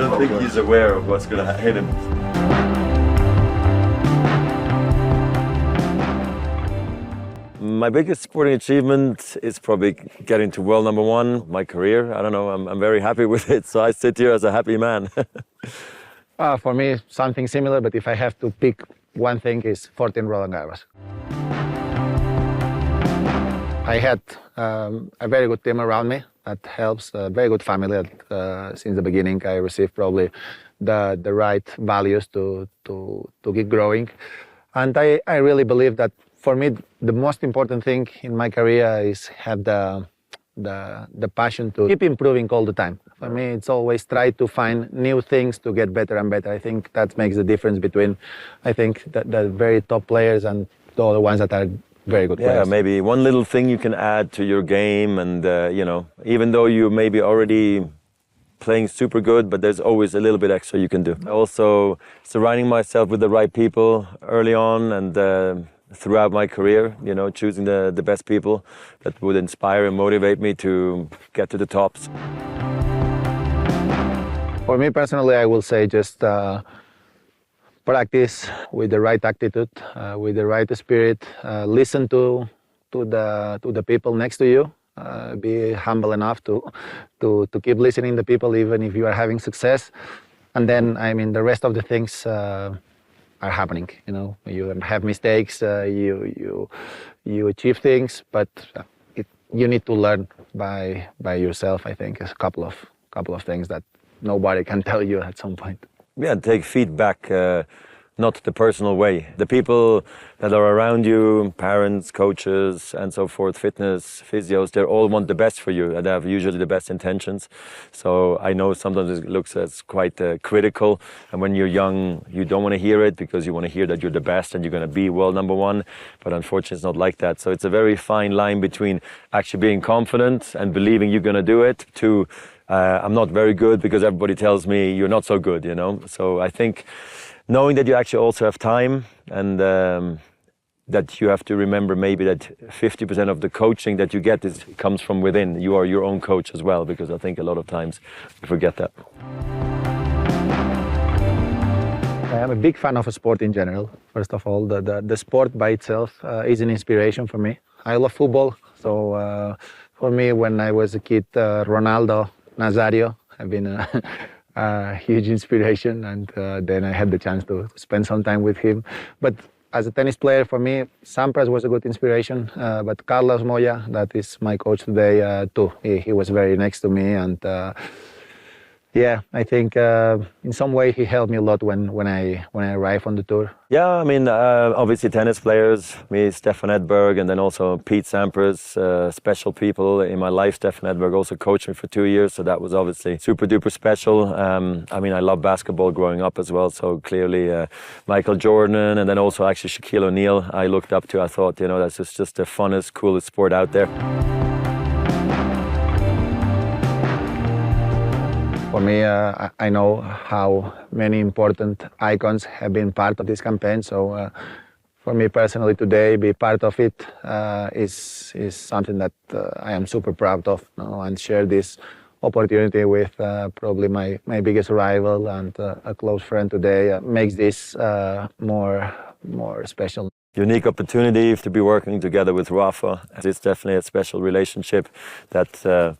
don't think he's aware of what's going to hit him. My biggest sporting achievement is probably getting to world number one, my career. I don't know, I'm very happy with it, so I sit here as a happy man. For me, something similar, but if I have to pick one thing, is 14 Roland Garros. I had a very good team around me that helps, a very good family. Since the beginning, I received probably the right values to keep growing. And I really believe that for me, the most important thing in my career is have the passion to keep improving all the time. For me, it's always try to find new things to get better and better. I think that makes the difference between, I think, the very top players and the other ones that are very good players. Yeah, maybe one little thing you can add to your game, and you know, even though you may be already playing super good, but there's always a little bit extra you can do. Also, surrounding myself with the right people early on and throughout my career, you know, choosing the best people that would inspire and motivate me to get to the tops. For me personally, I will say just practice with the right attitude, with the right spirit. Listen to the people next to you. Be humble enough to keep listening to people even if you are having success. And then, I mean, the rest of the things are happening. You know, you have mistakes, you achieve things, but you need to learn by yourself. I think a couple of things that nobody can tell you at some point. Yeah, take feedback, not the personal way. The people that are around you, parents, coaches, and so forth, fitness, physios, they all want the best for you, and they have usually the best intentions. So I know sometimes it looks as quite critical, and when you're young, you don't want to hear it because you want to hear that you're the best and you're going to be world number one. But unfortunately, it's not like that. So it's a very fine line between actually being confident and believing you're going to do it to I'm not very good because everybody tells me you're not so good, you know. So I think knowing that you actually also have time and that you have to remember maybe that 50% of the coaching that you get comes from within. You are your own coach as well, because I think a lot of times we forget that. I am a big fan of a sport in general. First of all, the sport by itself is an inspiration for me. I love football, so for me, when I was a kid, Ronaldo, Nazario have been a huge inspiration, and then I had the chance to spend some time with him. But as a tennis player, for me, Sampras was a good inspiration, but Carlos Moya, that is my coach today, too. He was very next to me, and yeah, I think in some way he helped me a lot when I arrived on the tour. Yeah, I mean, obviously tennis players, me, Stefan Edberg, and then also Pete Sampras, special people in my life. Stefan Edberg also coached me for 2 years, so that was obviously super duper special. I mean, I love basketball growing up as well, so clearly Michael Jordan, and then also actually Shaquille O'Neal I looked up to. I thought, you know, that's just the funnest, coolest sport out there. For me, I know how many important icons have been part of this campaign. So for me personally today, be part of it is something that I am super proud of, you know, and share this opportunity with probably my biggest rival and a close friend today makes this more special. Unique opportunity to be working together with Rafa. It's definitely a special relationship that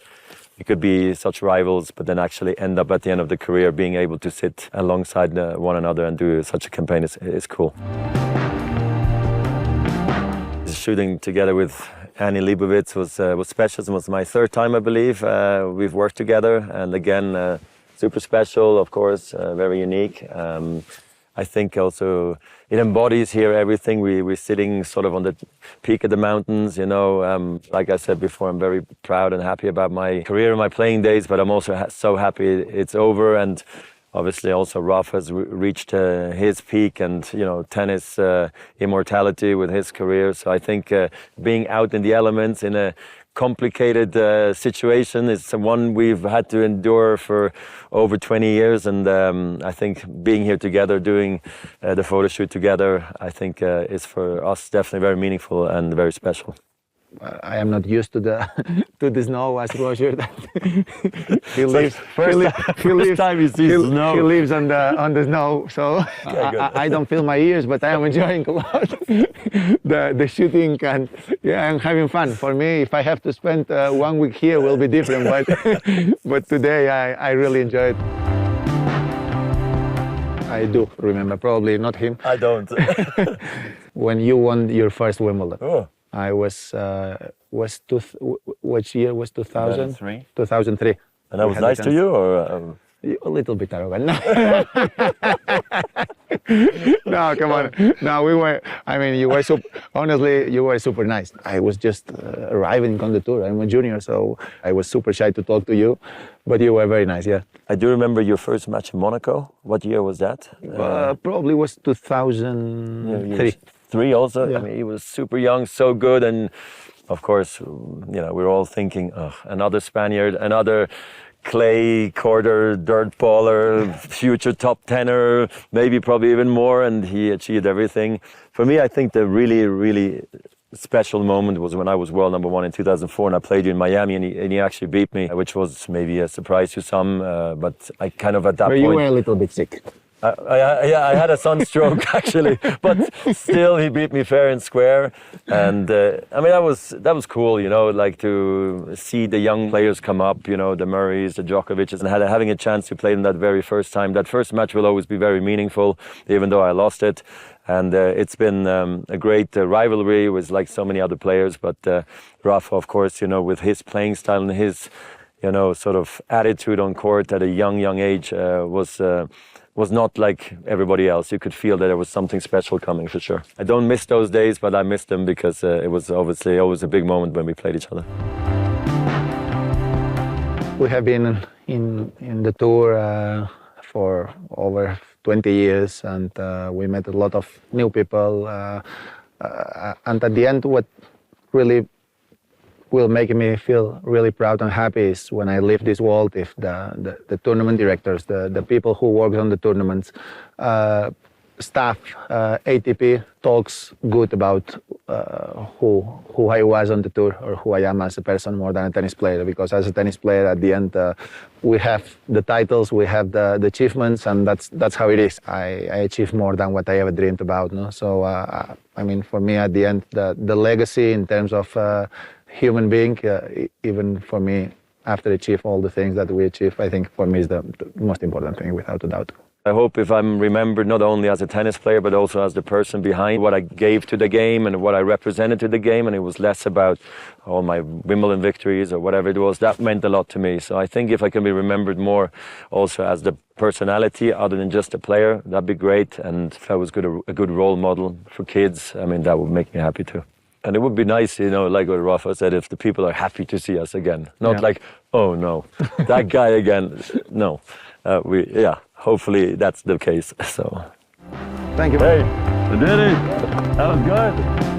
it could be such rivals, but then actually end up at the end of the career being able to sit alongside one another and do such a campaign is cool. Shooting together with Annie Leibovitz was special. It was my third time, I believe. We've worked together, and again, super special, of course, very unique. I think also it embodies here everything. We're sitting sort of on the peak of the mountains, you know. Like I said before, I'm very proud and happy about my career and my playing days, but I'm also so happy it's over. And obviously also Rafa has reached his peak and, you know, tennis immortality with his career. So I think being out in the elements in a complicated situation is one we've had to endure for over 20 years, and I think being here together, doing the photo shoot together, I think is for us definitely very meaningful and very special. I am not used to the to the snow as Roger. He lives. First time he sees snow. He lives on the snow, so Okay, I don't feel my ears, but I am enjoying a lot the shooting, and yeah, I'm having fun. For me, if I have to spend 1 week here, will be different. But but today I really enjoyed. I do remember, probably not him. I don't. When you won your first Wimbledon. Oh. I was which year was 2000? 2003. 2003. And that We was had the nice to chance. you, or A little bit arrogant. No, come on. No, we were. I mean, you were honestly, you were super nice. I was just arriving on the tour. I'm a junior, so I was super shy to talk to you, but you were very nice. Yeah. I do remember your first match in Monaco. What year was that? Probably was 2003. 3 also. Yeah. I mean, he was super young, so good, and of course, we were all thinking, oh, another Spaniard, another clay quarter dirt baller, future top tenor, maybe probably even more, and he achieved everything. For me, I think the really special moment was when I was world number 1 in 2004, and I played you in Miami, and he actually beat me, which was maybe a surprise to some, but I kind of at that But point... you were a little bit sick. I had a sunstroke actually, but still he beat me fair and square, and I mean that was cool, like to see the young players come up, the Murrays, the Djokovic's, and having a chance to play them that very first time. That first match will always be very meaningful, even though I lost it, and it's been a great rivalry with like so many other players. But Rafa, of course, with his playing style and his, sort of attitude on court at a young age was not like everybody else. You could feel that there was something special coming for sure. I don't miss those days, but I miss them because it was obviously always a big moment when we played each other. We have been in the tour for over 20 years, and we met a lot of new people. And at the end, what really will make me feel really proud and happy is when I leave this world, if the tournament directors, the people who work on the tournaments, staff, ATP talks good about who I was on the tour or who I am as a person more than a tennis player. Because as a tennis player, at the end, we have the titles, we have the achievements, and that's how it is. I achieved more than what I ever dreamed about. No? So I mean, for me, at the end, the legacy in terms of human being, even for me, after achieve all the things that we achieve, I think for me is the most important thing, without a doubt. I hope if I'm remembered not only as a tennis player, but also as the person behind what I gave to the game and what I represented to the game, and it was less about all my Wimbledon victories or whatever it was, that meant a lot to me. So I think if I can be remembered more also as the personality other than just a player, that'd be great. And if I was a good role model for kids, I mean, that would make me happy too. And it would be nice, like what Rafa said, if the people are happy to see us again. Not like, oh no, that guy again. No, hopefully that's the case. So, Thank you. Hey, I did it. That was good.